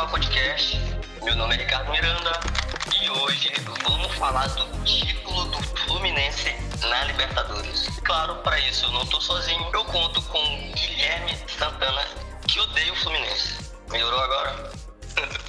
Canal Podcast. Meu nome é Ricardo Miranda e hoje vamos falar do título do Fluminense na Libertadores. Claro, para isso eu não estou sozinho, eu conto com Guilherme Santana, que odeia o Fluminense. Melhorou agora?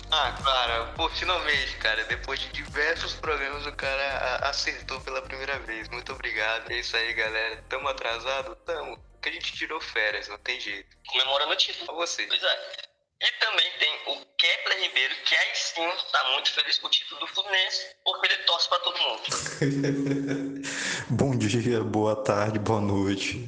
Cara, finalmente, cara, depois de diversos programas o cara acertou pela primeira vez. Muito obrigado. É isso aí, galera. Tamo atrasado? Tamo. Porque a gente tirou férias, não tem jeito. Comemorando o título. A você. Pois é. E também tem o Kepler Ribeiro, que aí sim tá muito feliz com o título do Fluminense, porque ele torce pra todo mundo. Bom dia, boa tarde, boa noite.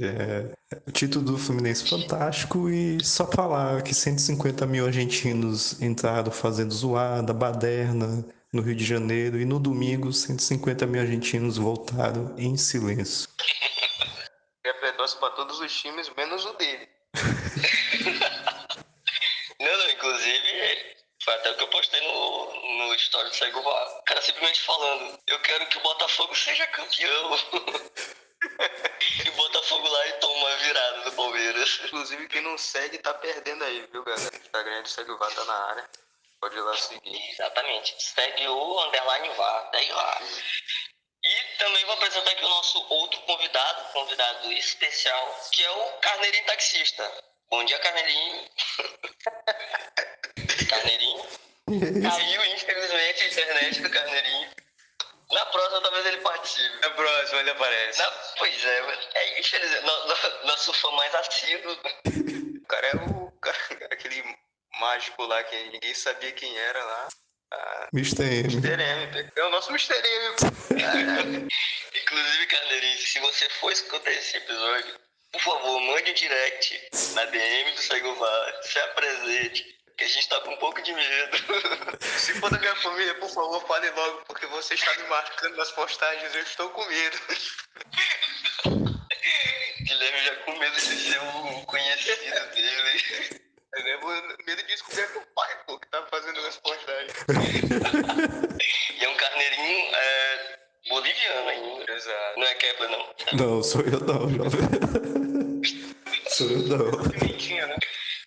O título do Fluminense fantástico e só falar que 150 mil argentinos entraram fazendo zoada, baderna no Rio de Janeiro e no domingo 150 mil argentinos voltaram em silêncio. Kepler torce pra todos os times, menos o dele. Não, inclusive, foi até o que eu postei no story do Segue o VAR. O cara simplesmente falando, eu quero que o Botafogo seja campeão. E o Botafogo lá e toma uma virada do Palmeiras. Inclusive, quem não segue tá perdendo aí, viu, galera? O Instagram do Segue o VAR tá na área. Pode ir lá seguir. Exatamente. Segue o _ VAR, daí lá. E também vou apresentar aqui o nosso outro convidado especial, que é o Carneirinho Taxista. Bom dia, Carneirinho. Carneirinho. Caiu, infelizmente, a internet do Carneirinho. Na próxima, talvez ele participe. Na próxima ele aparece. Pois é, infelizmente, nosso fã mais assíduo. O cara é aquele mágico lá que ninguém sabia quem era lá. Mr. M. Mr. M. É o nosso Mr. M. Inclusive, Carneirinho, se você for escutar esse episódio, por favor, mande um direct na DM do Segue o VAR, se apresente, que a gente tá com um pouco de medo. Se for da minha família, por favor, fale logo, porque você está me marcando nas postagens, eu estou com medo. Guilherme já com medo de ser um conhecido dele. Eu levo medo de descobrir que o pai, que tá fazendo as postagens. E é um carneirinho boliviano ainda. Exato. Não é Kepler, não. Não, sou eu não, jovem. Sou eu não. Pimentinha, né?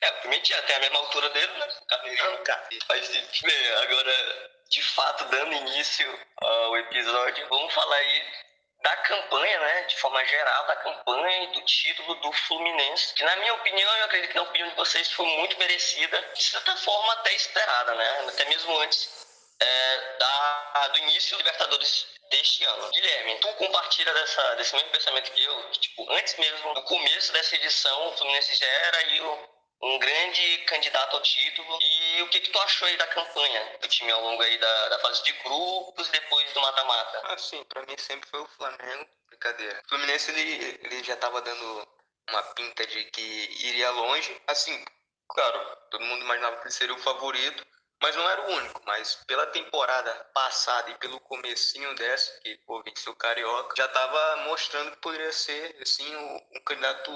O Pimentinha tem a mesma altura dele, né? Carneirinho. Faz sentido. Bem, agora, de fato, dando início ao episódio, vamos falar aí da campanha, né, de forma geral, da campanha e do título do Fluminense, que na minha opinião, eu acredito que na opinião de vocês foi muito merecida, de certa forma até esperada, né, até mesmo antes do início do Libertadores deste ano. Guilherme, tu compartilha desse mesmo pensamento que eu, que, tipo, antes mesmo do começo dessa edição, o Fluminense já era aí um grande candidato ao título. E o que tu achou aí da campanha do time ao longo aí da fase de grupos e depois do mata-mata? Sim, pra mim sempre foi o Flamengo. Brincadeira. O Fluminense, ele já tava dando uma pinta de que iria longe. Assim, claro, todo mundo imaginava que ele seria o favorito, mas não era o único. Mas pela temporada passada e pelo comecinho dessa, que venceu o Carioca, já tava mostrando que poderia ser, assim, um candidato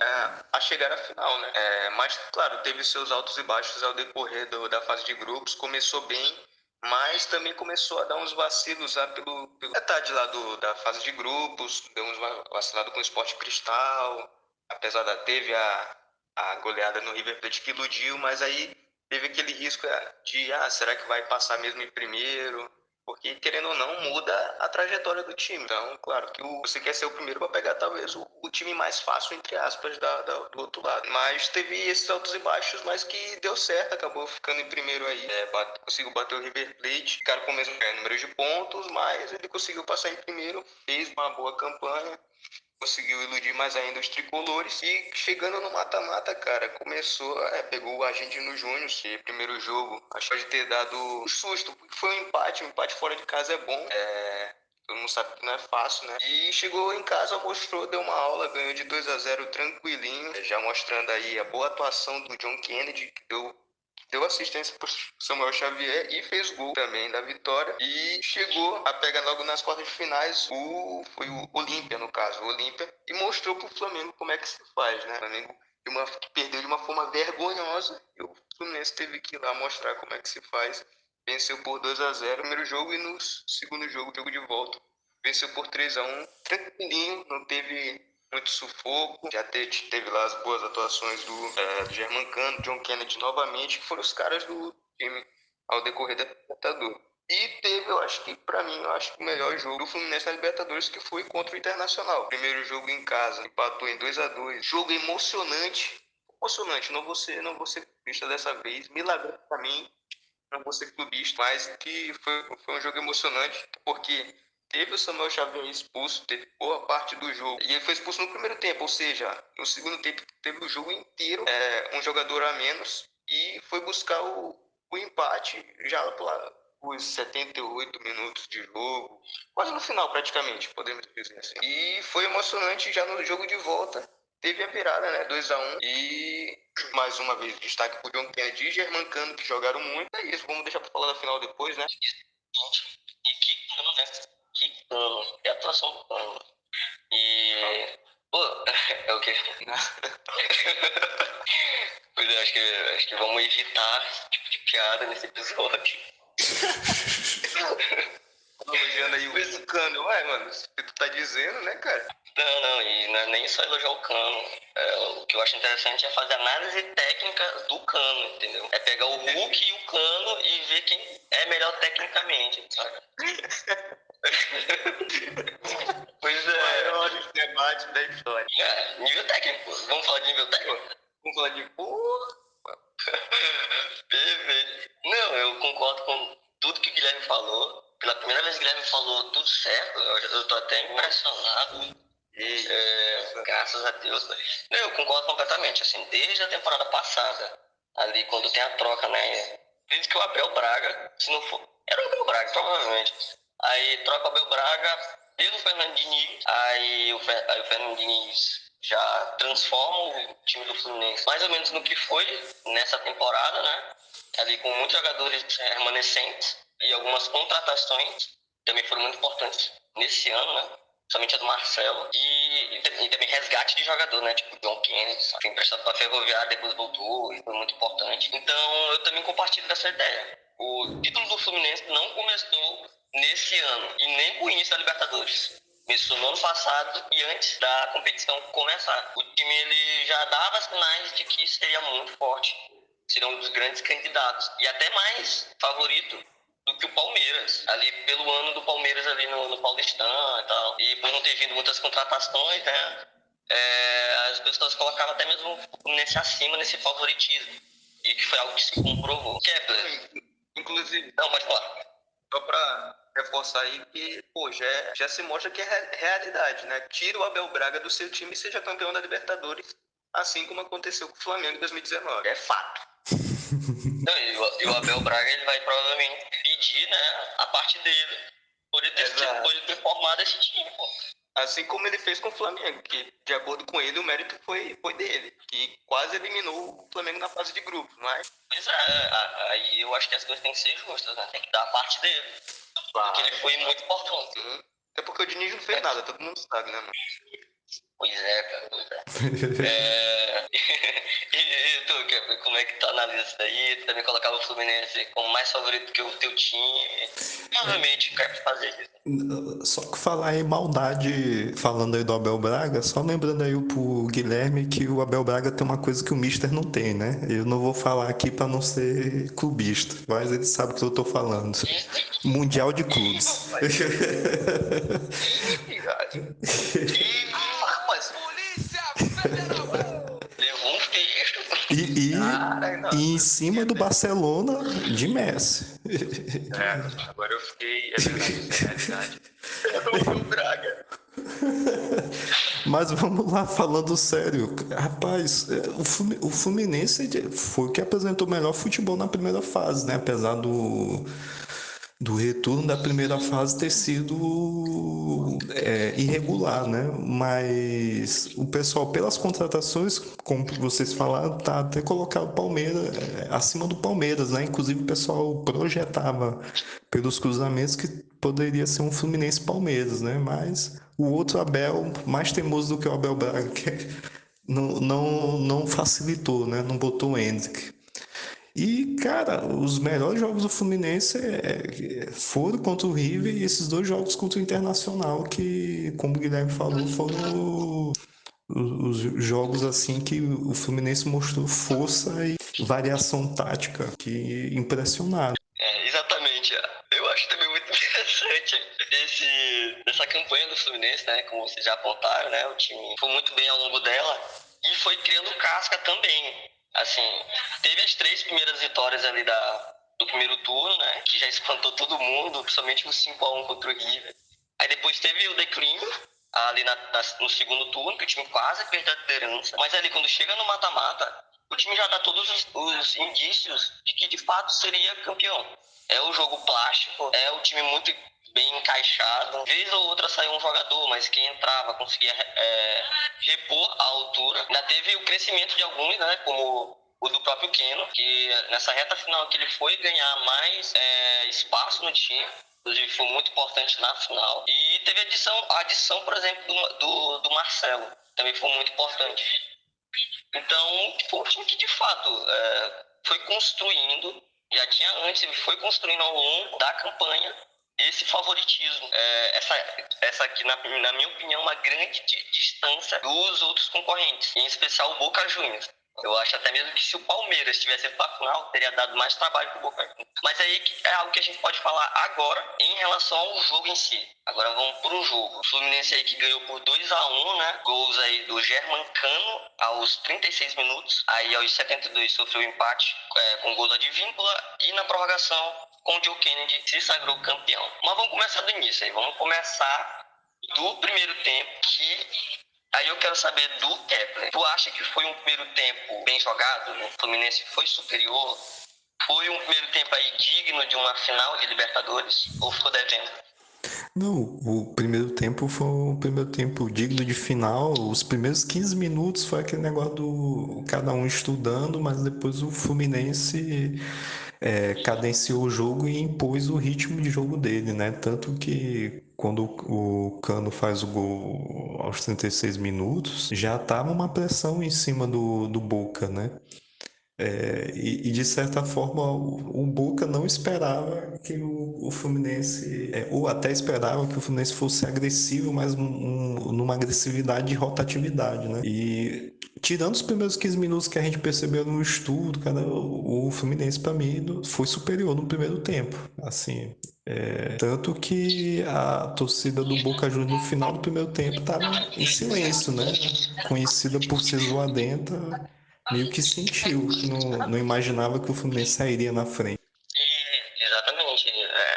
a chegar à final, né? Mas, claro, teve seus altos e baixos ao decorrer da fase de grupos. Começou bem, mas também começou a dar uns vacilos lá pelo metade lá da fase de grupos. Deu uns vacilados com o Sport Cristal, apesar teve a goleada no River Plate que iludiu, mas aí teve aquele risco de, será que vai passar mesmo em primeiro? Porque, querendo ou não, muda a trajetória do time. Então, claro que você quer ser o primeiro para pegar talvez o time mais fácil, entre aspas, do outro lado. Mas teve esses altos e baixos, mas que deu certo, acabou ficando em primeiro aí. Conseguiu bater o River Plate, ficaram com o mesmo número de pontos, mas ele conseguiu passar em primeiro, fez uma boa campanha. Conseguiu iludir mais ainda os tricolores e chegando no mata-mata, cara, começou, pegou o Argentino Júnior, que primeiro jogo, acho que pode ter dado um susto, porque foi um empate fora de casa é bom, todo mundo sabe que não é fácil, né? E chegou em casa, mostrou, deu uma aula, ganhou de 2-0 tranquilinho, já mostrando aí a boa atuação do John Kennedy, que deu assistência para Samuel Xavier e fez gol também da vitória. E chegou a pegar logo nas quartas de finais foi o Olímpia, no caso, o Olímpia, e mostrou para o Flamengo como é que se faz, né? O Flamengo perdeu de uma forma vergonhosa e o Fluminense teve que ir lá mostrar como é que se faz. Venceu por 2-0 no primeiro jogo e no segundo jogo de volta, venceu por 3-1, tranquilinho, não teve muito sufoco. Já teve lá as boas atuações do Germancano, John Kennedy novamente, que foram os caras do time ao decorrer da Libertadores. E teve, eu acho que, pra mim, eu acho que o melhor jogo do Fluminense na Libertadores, que foi contra o Internacional. Primeiro jogo em casa, empatou em 2-2. Jogo emocionante. Emocionante, não vou ser clubista dessa vez. Milagre pra mim, não vou ser clubista, mas que foi um jogo emocionante, porque teve o Samuel Xavier expulso, teve boa parte do jogo. E ele foi expulso no primeiro tempo, ou seja, no segundo tempo teve o jogo inteiro, um jogador a menos, e foi buscar o empate já lá os 78 minutos de jogo, quase no final praticamente, podemos dizer assim. E foi emocionante já no jogo de volta. Teve a virada, né? 2-1. E mais uma vez, destaque pro John Kennedy e Germancano, que jogaram muito. É isso, vamos deixar pra falar da final depois, né? E que cano, né? Que cano. Que atuação do cano. E. Pô, é o quê? Pois é, acho que vamos evitar esse tipo de piada nesse episódio. Elogiando aí o Cano. Ué, mano, se tu tá dizendo, né, cara? Não, e não é nem só elogiar o Cano. O que eu acho interessante é fazer análise técnica do Cano, entendeu? É pegar o Hulk e o Cano e ver quem é melhor tecnicamente, sabe? Pois é. Maiores debates da história. Nível técnico. Vamos falar de nível técnico? Vamos falar de porra. Perfeito. Não, eu concordo com tudo que o Guilherme falou. Pela primeira vez que o Guilherme falou tudo certo, eu tô até impressionado. Graças a Deus. Não, eu concordo completamente. Assim, desde a temporada passada, ali quando tem a troca, né? Desde que o Abel Braga, se não for. Era o Abel Braga, provavelmente. Aí troca o Abel Braga pelo Fernando Diniz. Aí o Fernando Diniz já transforma o time do Fluminense mais ou menos no que foi nessa temporada, né? Ali com muitos jogadores remanescentes e algumas contratações também foram muito importantes nesse ano, né? Somente a do Marcelo e também resgate de jogador, né? Tipo o John Kennedy, foi emprestado para a Ferroviária, depois voltou e foi muito importante. Então eu também compartilho dessa ideia. O título do Fluminense não começou nesse ano e nem com o início da Libertadores. Começou no ano passado e antes da competição começar. O time ele já dava sinais de que seria muito forte, seria um dos grandes candidatos e até mais favorito do que o Palmeiras, ali pelo ano do Palmeiras ali no Paulistão e tal. E por não ter vindo muitas contratações, né? As pessoas colocavam até mesmo o Fluminense acima nesse favoritismo. E que foi algo que se comprovou. Kepler. Inclusive, Não, pode falar. Só pra reforçar aí que, pô, já se mostra que é realidade, né? Tira o Abel Braga do seu time e seja campeão da Libertadores, assim como aconteceu com o Flamengo em 2019. É fato. Não, e o Abel Braga ele vai provavelmente pedir, né, a parte dele por ele ter formado esse time, pô. Assim como ele fez com o Flamengo, que de acordo com ele o mérito foi dele, que quase eliminou o Flamengo na fase de grupos, mas... Pois aí eu acho que as coisas têm que ser justas, né? Tem que dar a parte dele. Claro. Porque ele foi muito importante. Até porque o Diniz não fez nada, todo mundo sabe, né, mano? Pois é, cara, pois é. E tu, como é que tu analisa isso daí? Tu também colocava o Fluminense como mais favorito que o teu time. Provavelmente quer fazer isso. Só que falar em maldade, falando aí do Abel Braga, só lembrando aí pro Guilherme que o Abel Braga tem uma coisa que o Mister não tem, né? Eu não vou falar aqui pra não ser clubista, mas ele sabe o que eu tô falando. Mundial de Clubes. Levou um texto. E em cima do Barcelona de Messi. Agora eu fiquei. É verdade. O Braga. Mas vamos lá, falando sério. Rapaz, o Fluminense foi o que apresentou o melhor futebol na primeira fase, né? Apesar do retorno da primeira fase ter sido irregular, né? Mas o pessoal, pelas contratações, como vocês falaram, tá até colocar o Palmeiras acima do Palmeiras, né? Inclusive o pessoal projetava pelos cruzamentos que poderia ser um Fluminense Palmeiras, né? Mas o outro Abel, mais teimoso do que o Abel Braga, que não facilitou, né? Não botou o Endrick. E, cara, os melhores jogos do Fluminense foram contra o River e esses dois jogos contra o Internacional, que, como o Guilherme falou, foram os jogos assim que o Fluminense mostrou força e variação tática que impressionaram. Exatamente. Eu acho também muito interessante dessa campanha do Fluminense, né? Como vocês já apontaram, né? O time foi muito bem ao longo dela e foi criando casca também. Assim, teve as 3 primeiras vitórias ali do primeiro turno, né? Que já espantou todo mundo, principalmente o 5-1 contra o River. Aí depois teve o declínio ali no segundo turno, que o time quase perdeu a liderança. Mas ali quando chega no mata-mata, o time já dá todos os indícios de que de fato seria campeão. É o jogo plástico, é o time muito bem encaixado. Vez ou outra saiu um jogador, mas quem entrava conseguia repor a altura. Ainda teve o crescimento de alguns, né, como o do próprio Keno, que nessa reta final que ele foi ganhar mais espaço no time, inclusive foi muito importante na final. E teve a adição, por exemplo, do Marcelo, também foi muito importante. Então, foi um time que de fato foi construindo, já tinha antes, ele foi construindo ao longo da campanha esse favoritismo. Essa aqui, na minha opinião, uma grande distância dos outros concorrentes, em especial o Boca Juniors. Eu acho até mesmo que se o Palmeiras tivesse ido para a final, teria dado mais trabalho para o Boca Juniors. Mas aí é algo que a gente pode falar agora em relação ao jogo em si. Agora vamos para o jogo. O Fluminense aí que ganhou por 2-1, né? Gols aí do Germancano aos 36 minutos. Aí aos 72 sofreu empate com gol da Advíncula. E na prorrogação, com o Joe Kennedy se sagrou campeão. Mas vamos começar do início aí. Vamos começar do primeiro tempo, que aí eu quero saber do Kepler. Tu acha que foi um primeiro tempo bem jogado? O Fluminense foi superior? Foi um primeiro tempo aí digno de uma final de Libertadores? Ou ficou devendo? Não, o primeiro tempo foi um primeiro tempo digno de final. Os primeiros 15 minutos foi aquele negócio do cada um estudando, mas depois o Fluminense cadenciou o jogo e impôs o ritmo de jogo dele, né? Tanto que quando o Cano faz o gol aos 36 minutos, já estava uma pressão em cima do Boca, né? E de certa forma o Boca não esperava que o Fluminense, ou até esperava que o Fluminense fosse agressivo, mas numa agressividade de rotatividade, né? E tirando os primeiros 15 minutos que a gente percebeu no estudo, cara, o Fluminense para mim foi superior no primeiro tempo, assim. Tanto que a torcida do Boca Juniors no final do primeiro tempo estava em silêncio, né? Conhecida por ser zoadenta, meio que sentiu, que não imaginava que o Fluminense sairia na frente. Exatamente.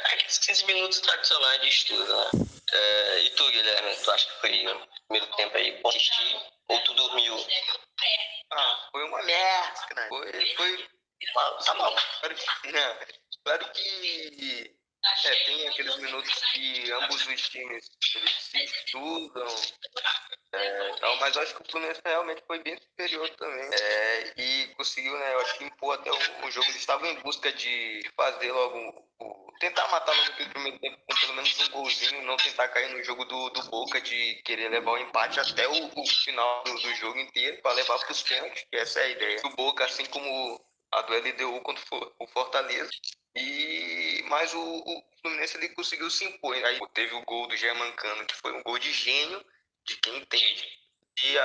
Aqueles 15 minutos tradicionais de estudo, né? E tu, Guilherme, tu acha que foi o primeiro tempo aí bom assistir? Ou tu dormiu? Foi uma merda, né? Foi. Tá mal. Claro que tem aqueles minutos que ambos os times eles se estudam, tal, mas eu acho que o Fluminense realmente foi bem superior também. E conseguiu, né? Eu acho que impor até o jogo. Eles estavam em busca de fazer logo. Tentar matar logo aquele primeiro tempo com pelo menos um golzinho, não tentar cair no jogo do Boca de querer levar o empate até o final do jogo inteiro para levar para os pênaltis, que essa é a ideia. O Boca, assim como a do LDU contra o Fortaleza. Mas o Fluminense ele conseguiu se impor. Aí teve o gol do Germancano, que foi um gol de gênio, de quem entende. E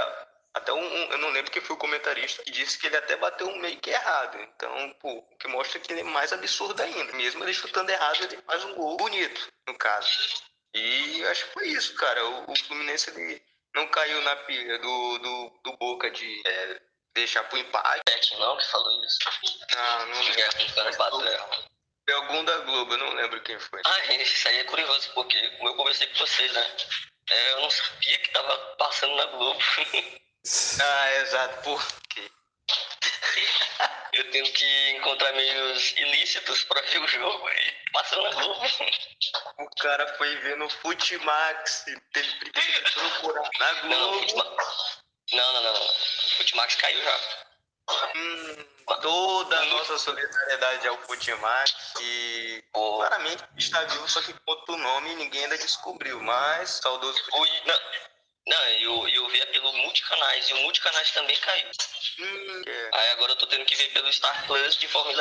até eu não lembro quem foi o comentarista que disse que ele até bateu um meio que errado. Então, o que mostra que ele é mais absurdo ainda. Mesmo ele chutando errado, ele faz um gol bonito, no caso. E acho que foi isso, cara. O Fluminense ele não caiu na pilha do Boca de deixar pro empate. Não, que falou isso. Não lembro. Foi algum da Globo, eu não lembro quem foi. Isso aí é curioso, porque como eu conversei com vocês, né? Eu não sabia que tava passando na Globo. Exato. Por quê? Eu tenho que encontrar meios ilícitos pra ver o jogo aí, passando na Globo. O cara foi ver no Futimax, teve preguiça de procurar na Globo. Não. O Futimax caiu já. Toda a nossa solidariedade ao Futimax, que claramente está vivo, só que com outro nome e ninguém ainda descobriu, mas saudoso Futimax. Eu via pelo Multicanais, e o Multicanais também caiu. Aí agora eu tô tendo que ver pelo Star Plus de forma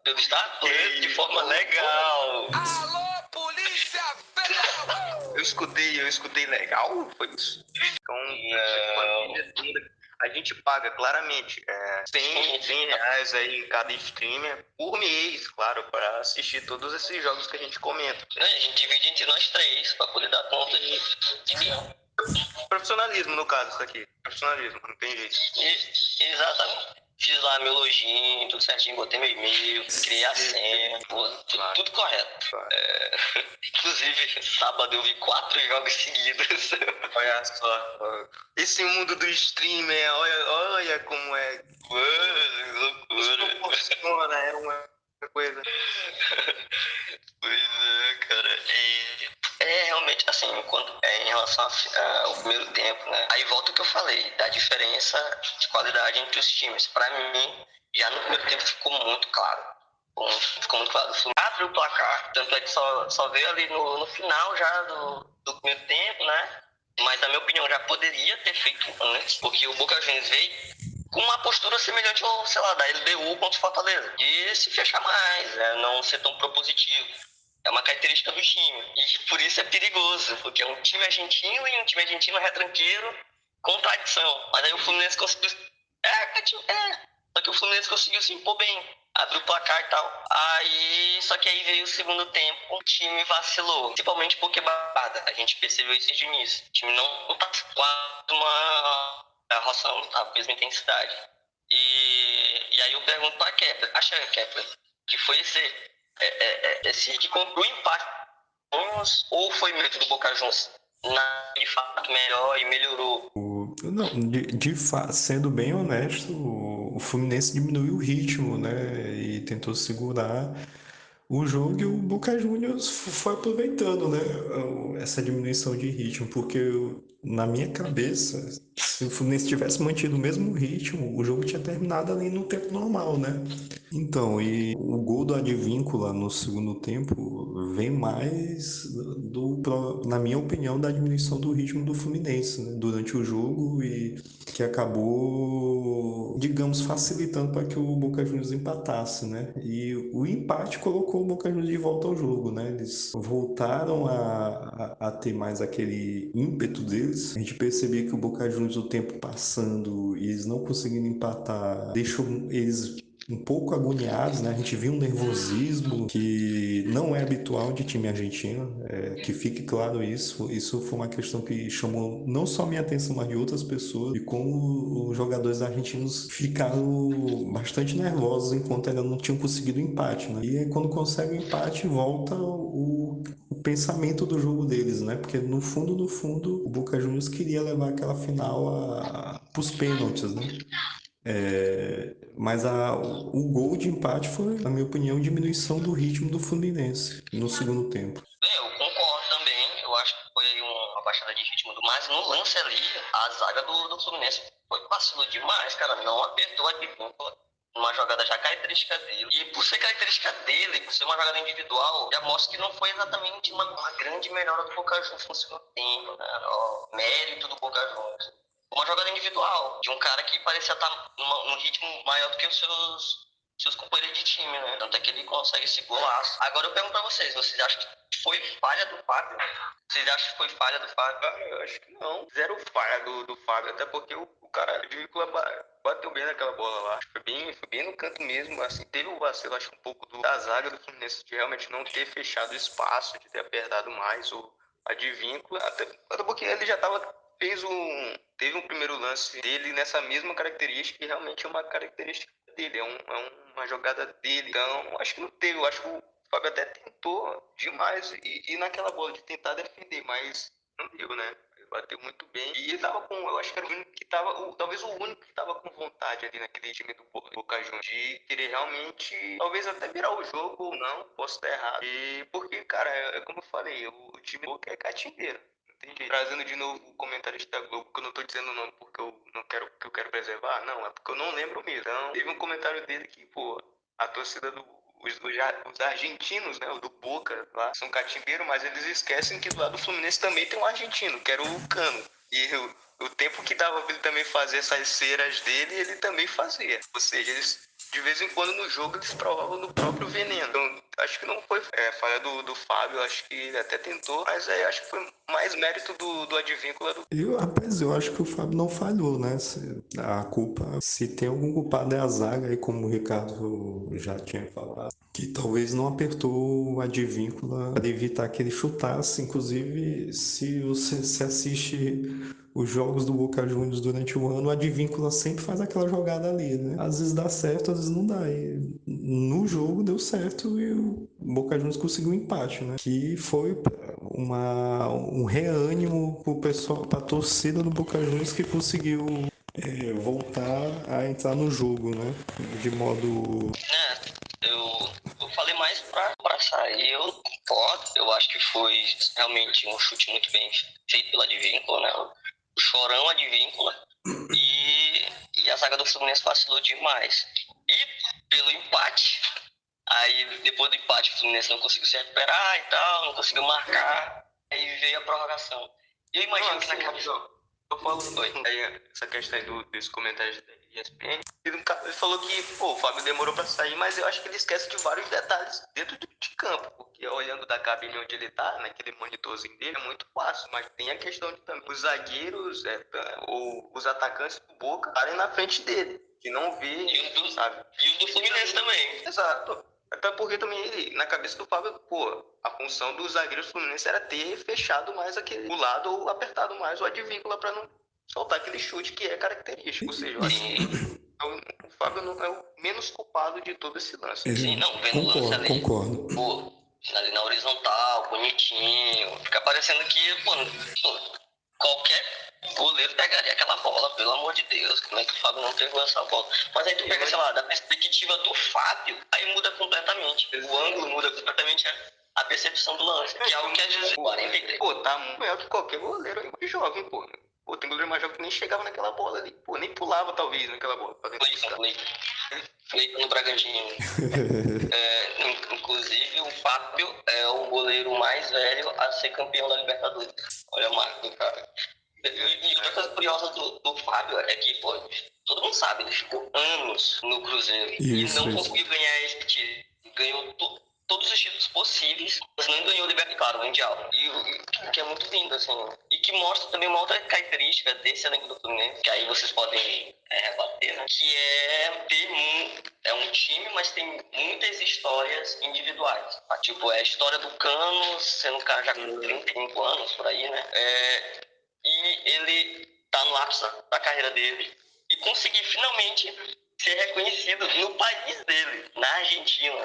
pelo Star Plus de forma legal. Alô, Polícia Federal! Eu escutei legal, foi isso? Então, Não. A gente paga claramente 100 reais aí em cada streamer por mês, claro, para assistir todos esses jogos que a gente comenta. A gente divide entre nós três pra poder dar conta de milhão. Profissionalismo, no caso, isso aqui. Profissionalismo, não tem jeito. Exatamente. Fiz lá meu login, tudo certinho, botei meu e-mail, criei a senha, tudo correto. Claro. Inclusive, sábado eu vi 4 jogos seguidos. Olha só. Esse mundo do streamer, olha como é. Mano, loucura. Proporciona, é uma coisa. Pois é, cara. Realmente, assim, em relação ao primeiro tempo, né? Aí volta o que eu falei, da diferença de qualidade entre os times. Pra mim, já no primeiro tempo ficou muito claro. Ficou muito claro. O Fluminense abriu o placar, tanto é que só veio ali no final já do primeiro tempo, né? Mas, na minha opinião, já poderia ter feito antes, porque o Boca Juniors veio com uma postura semelhante ao, sei lá, da LDU contra o Fortaleza. De se fechar mais, né? Não ser tão propositivo. É uma característica do time. E por isso é perigoso, porque é um time argentino e um time argentino retranqueiro com tradição. Mas aí o Fluminense conseguiu... Só que o Fluminense conseguiu se impor bem. Abriu o placar e tal. Só que aí veio o segundo tempo, o time vacilou. Principalmente porque a gente percebeu isso desde o início. O time não tá com uma roção, não tá com a mesma intensidade. E aí eu pergunto pra Kepler, acha, Kepler, que foi esse que conclui o empate ou foi mérito do Boca Juniors de fato melhor e melhorou? Não, de fato, sendo bem honesto, o Fluminense diminuiu o ritmo, né? E tentou segurar o jogo e o Boca Juniors foi aproveitando, né? Essa diminuição de ritmo, porque na minha cabeça, se o Fluminense tivesse mantido o mesmo ritmo, o jogo tinha terminado ali no tempo normal, né? Então, e o gol do Advíncula no segundo tempo vem mais na minha opinião, da diminuição do ritmo do Fluminense, né, durante o jogo e que acabou, digamos, facilitando para que o Boca Juniors empatasse, né? E o empate colocou o Boca Juniors de volta ao jogo, né? Eles voltaram a ter mais aquele ímpeto deles. A gente percebia que o Boca Juniors, o tempo passando e eles não conseguindo empatar, deixou eles um pouco agoniados, né? A gente viu um nervosismo que não é habitual de time argentino, que fique claro isso. Isso foi uma questão que chamou não só minha atenção, mas de outras pessoas, e como os jogadores argentinos ficaram bastante nervosos enquanto ainda não tinham conseguido o empate, né? E aí, quando consegue o empate, volta o pensamento do jogo deles, né? Porque no fundo, o Boca Juniors queria levar aquela final para os pênaltis, né? Mas o gol de empate foi, na minha opinião, diminuição do ritmo do Fluminense no segundo tempo. Eu concordo também. Eu acho que foi uma baixada de ritmo mas no lance ali, a zaga do Fluminense vacilou demais, cara. Não apertou a Advíncula. Uma jogada já característica dele. E por ser característica dele, por ser uma jogada individual, já mostra que não foi exatamente uma grande melhora do Boca Juniors no segundo tempo, né? O mérito do Boca Juniors. Uma jogada individual, de um cara que parecia estar num ritmo maior do que os seus companheiros de time, né? Tanto é que ele consegue esse golaço. Agora eu pergunto pra vocês acham que foi falha do Fábio? Vocês acham que foi falha do Fábio? Eu acho que não. Zero falha do Fábio, até porque o cara de Víncula bateu bem naquela bola lá. Foi bem no canto mesmo. Assim, teve o vacilo, acho que um pouco da zaga do Fluminense de realmente não ter fechado o espaço, de ter apertado mais o Advíncula. Até porque ele já teve um primeiro lance dele nessa mesma característica, e realmente é uma característica dele, uma jogada dele. Então, acho que não teve. Eu acho que o Fábio até tentou demais e naquela bola de tentar defender, mas não deu, né? Ele bateu muito bem. E ele tava eu acho que era o único que tava, talvez o único que tava com vontade ali naquele time do Boca Juniors, de querer realmente, talvez até virar o jogo ou não, posso estar errado. E porque, cara, é como eu falei, o time do Boca é catimbeiro. Trazendo de novo o comentarista da Globo, que eu não tô dizendo o nome porque eu não quero, que eu quero preservar, não, é porque eu não lembro mesmo. Então, teve um comentário dele que, pô, a torcida os argentinos, né, o do Boca lá, são catimbeiros, mas eles esquecem que do lado do Fluminense também tem um argentino, que era o Cano. E o tempo que dava pra ele também fazer essas ceras dele, ele também fazia. Ou seja, eles de vez em quando no jogo eles provavam no próprio veneno. Então, acho que não foi falha do Fábio, acho que ele até tentou, mas aí acho que foi mais mérito do Advíncula do. Rapaz, eu acho que o Fábio não falhou, né? A culpa, se tem algum culpado é a zaga, aí como o Ricardo já tinha falado, que talvez não apertou o Advíncula para evitar que ele chutasse. Inclusive, se você se assiste os jogos do Boca Juniors durante o ano, o Advíncula sempre faz aquela jogada ali, né? Às vezes dá certo, às vezes não dá. E no jogo deu certo e o Boca Juniors conseguiu um empate, né? Que foi um reânimo pro pessoal, pra torcida do Boca Juniors que conseguiu voltar a entrar no jogo, né? De modo. Eu falei mais pra sair, eu concordo. Eu acho que foi realmente um chute muito bem feito pela Advíncula, né? O chorão Advíncula. E a zaga do Fluminense vacilou demais. E pelo empate, aí depois do empate o Fluminense não conseguiu se recuperar e tal, não conseguiu marcar. Aí veio a prorrogação. E eu imagino que naquela. Eu falo aí, essa questão aí dos comentários da ESPN. Ele falou que o Fábio demorou pra sair, mas eu acho que ele esquece de vários detalhes dentro de campo. Porque olhando da cabine onde ele tá, naquele monitorzinho dele, é muito fácil. Mas tem a questão de também os zagueiros ou os atacantes do Boca estarem na frente dele. Que não vê, sabe? E os do Fluminense também. Exato. Até porque também, na cabeça do Fábio, a função dos zagueiros do Fluminense era ter fechado mais o lado ou apertado mais o Advíncula para não soltar aquele chute que é característico. Ou seja, eu acho que o Fábio não é o menos culpado de todo esse lance. Sim, não, vendo o lance ali. Concordo. Pô, ali na horizontal, bonitinho. Fica parecendo que, pô, qualquer goleiro pegaria aquela bola, pelo amor de Deus. Como é que o Fábio não pegou essa bola? Mas aí tu pega, sei lá, da perspectiva do Fábio, aí muda completamente. O ângulo muda completamente a percepção do lance. Que é algo que às vezes 43. Pô, tá maior que qualquer goleiro aí mais jovem, pô. Pô, tem goleiro mais jovem que nem chegava naquela bola ali. Pô, nem pulava talvez naquela bola. Fleiton no Bragantino. Inclusive, o Fábio é o goleiro mais velho a ser campeão da Libertadores. Olha a marca do cara. E outra coisa curiosa do Fábio é que, pô, todo mundo sabe, ele ficou anos no Cruzeiro e não conseguiu ganhar esse título. Ganhou todos os títulos possíveis, mas não ganhou o Libertadores, claro, o Mundial. E que é muito lindo, assim. E que mostra também uma outra característica desse elenco do Fluminense, que aí vocês podem rebater, né? Que é ter um time, mas tem muitas histórias individuais. Tipo, é a história do Cano, sendo um cara já com 35 anos, por aí, né? E ele tá no ápice da carreira dele e conseguir finalmente ser reconhecido no país dele, na Argentina.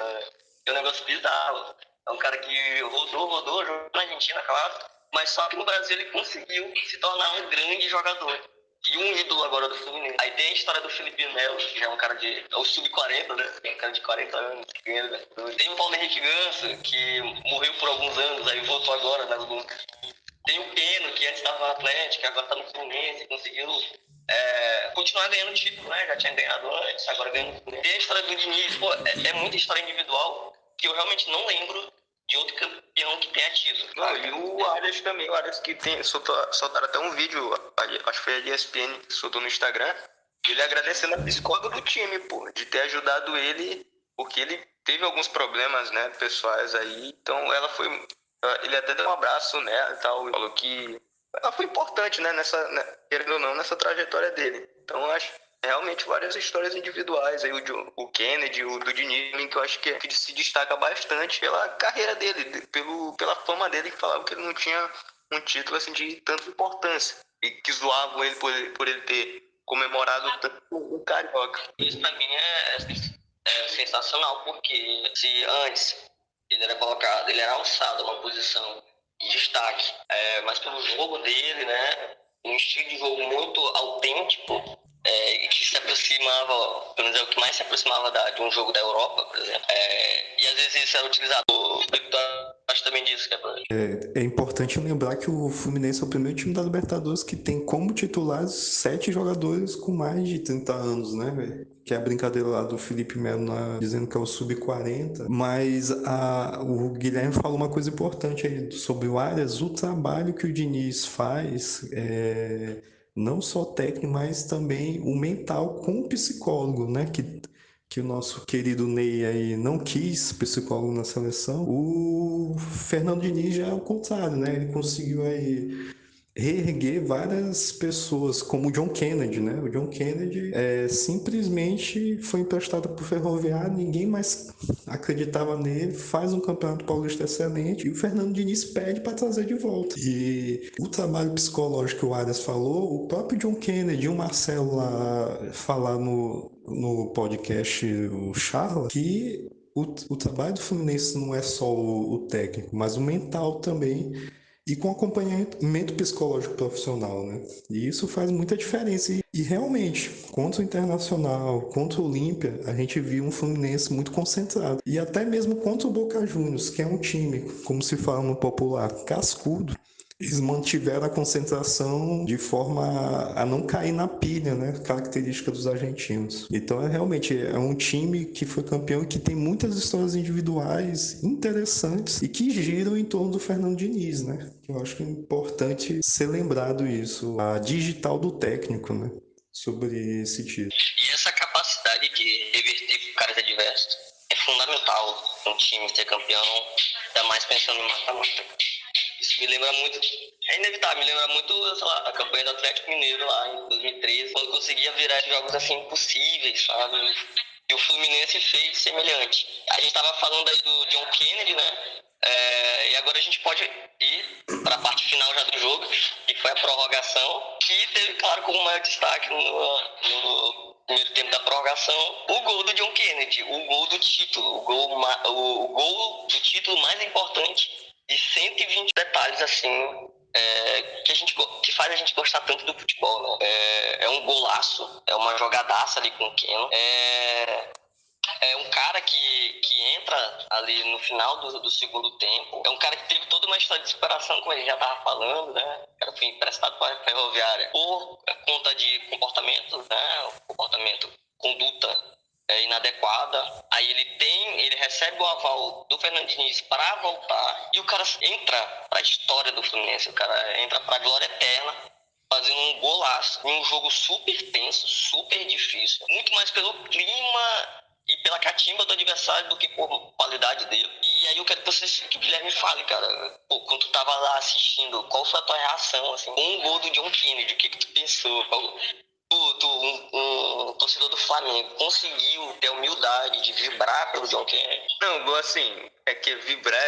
É um negócio bizarro. É um cara que rodou, jogou na Argentina, claro, mas só que no Brasil ele conseguiu se tornar um grande jogador. E um ídolo agora do Fluminense. Aí tem a história do Felipe Melo, que já é um cara é o sub-40, né? É um cara de 40 anos que ganha Libertadores. Tem o Paulo Henrique Ganso, que morreu por alguns anos, aí voltou agora na Luca. Tem o Keno, que antes estava no Atlético, agora está no Fluminense, conseguiu continuar ganhando título, né? Já tinha ganhado antes, agora ganhando no Fluminense. Tem a história do Diniz, pô, é muita história individual que eu realmente não lembro de outro campeão que tenha tido. Não, e o Arias também, o Arias que soltaram até um vídeo, acho que foi a ESPN que soltou no Instagram, ele agradecendo a psicóloga do time, pô, de ter ajudado ele, porque ele teve alguns problemas, né, pessoais aí, então ele até deu um abraço nela e tal, falou que ela foi importante, né, querendo ou não, nessa trajetória dele. Então eu acho realmente várias histórias individuais aí, o Kennedy, o do Diniz, que eu acho que se destaca bastante pela carreira dele, pela fama dele, que falava que ele não tinha um título assim de tanta importância e que zoavam ele por ele ter comemorado tanto o Carioca. Isso pra mim é sensacional, porque se antes ele era alçado a uma posição de destaque, mas pelo jogo dele, né, um estilo de jogo muito autêntico, que se aproximava, pelo menos é o que mais se aproximava de um jogo da Europa, por exemplo, e às vezes isso era utilizado. O Victor acho também disso, que é importante lembrar que o Fluminense é o primeiro time da Libertadores que tem como titulares 7 jogadores com mais de 30 anos, né, velho? Que é a brincadeira lá do Felipe Melo dizendo que é o sub-40. Mas o Guilherme falou uma coisa importante aí sobre o Arias, o trabalho que o Diniz faz não só técnico, mas também o mental com o psicólogo, né? Que que o nosso querido Ney aí não quis psicólogo na seleção, o Fernando Diniz já é o contrário, né? Ele conseguiu aí reerguer várias pessoas, como o John Kennedy, né? O John Kennedy simplesmente foi emprestado para o Ferroviário, ninguém mais acreditava nele, faz um campeonato paulista excelente e o Fernando Diniz pede para trazer de volta. E o trabalho psicológico que o Arias falou, o próprio John Kennedy e o Marcelo lá falar no podcast o Charla, que o trabalho do Fluminense não é só o técnico, mas o mental também e com acompanhamento psicológico profissional, né? E isso faz muita diferença. E realmente, contra o Internacional, contra o Olímpia, a gente viu um Fluminense muito concentrado. E até mesmo contra o Boca Juniors, que é um time, como se fala no popular, cascudo, eles mantiveram a concentração de forma a não cair na pilha, né? Característica dos argentinos. Então, realmente é um time que foi campeão e que tem muitas histórias individuais interessantes e que giram em torno do Fernando Diniz, né? Eu acho que é importante ser lembrado isso, a digital do técnico, né? Sobre esse título. E essa capacidade de reverter caras adversos é fundamental para um time ser campeão, ainda mais pensando em mata-mata. Isso me lembra muito, é inevitável, me lembra muito, sei lá, a campanha do Atlético Mineiro lá em 2013, quando conseguia virar jogos assim impossíveis, sabe? E o Fluminense fez semelhante. A gente estava falando aí do John Kennedy, né? E agora a gente pode ir para a parte final já do jogo, que foi a prorrogação, que teve, claro, como maior destaque no primeiro tempo da prorrogação, o gol do John Kennedy, o gol do título, o gol do título mais importante de 120 detalhes, assim, que faz a gente gostar tanto do futebol, né? É um golaço, é uma jogadaça ali com o Keno. É um cara que entra ali no final do segundo tempo. É um cara que teve toda uma história de superação, como a gente já estava falando, né? O cara foi emprestado para a Ferroviária por conta de comportamento, né? Conduta inadequada. Aí ele recebe o aval do Fernando Diniz para voltar e o cara entra para a história do Fluminense. O cara entra para a glória eterna, fazendo um golaço em um jogo super tenso, super difícil, muito mais pelo clima e pela catimba do adversário do que por qualidade dele. E aí eu quero que o Guilherme fale, cara, pô, quando tu tava lá assistindo, qual foi a tua reação, assim, com o gol do John Kennedy, o que tu pensou? Um torcedor do Flamengo conseguiu ter a humildade de vibrar pelo John Kennedy? Não, assim, é que vibrar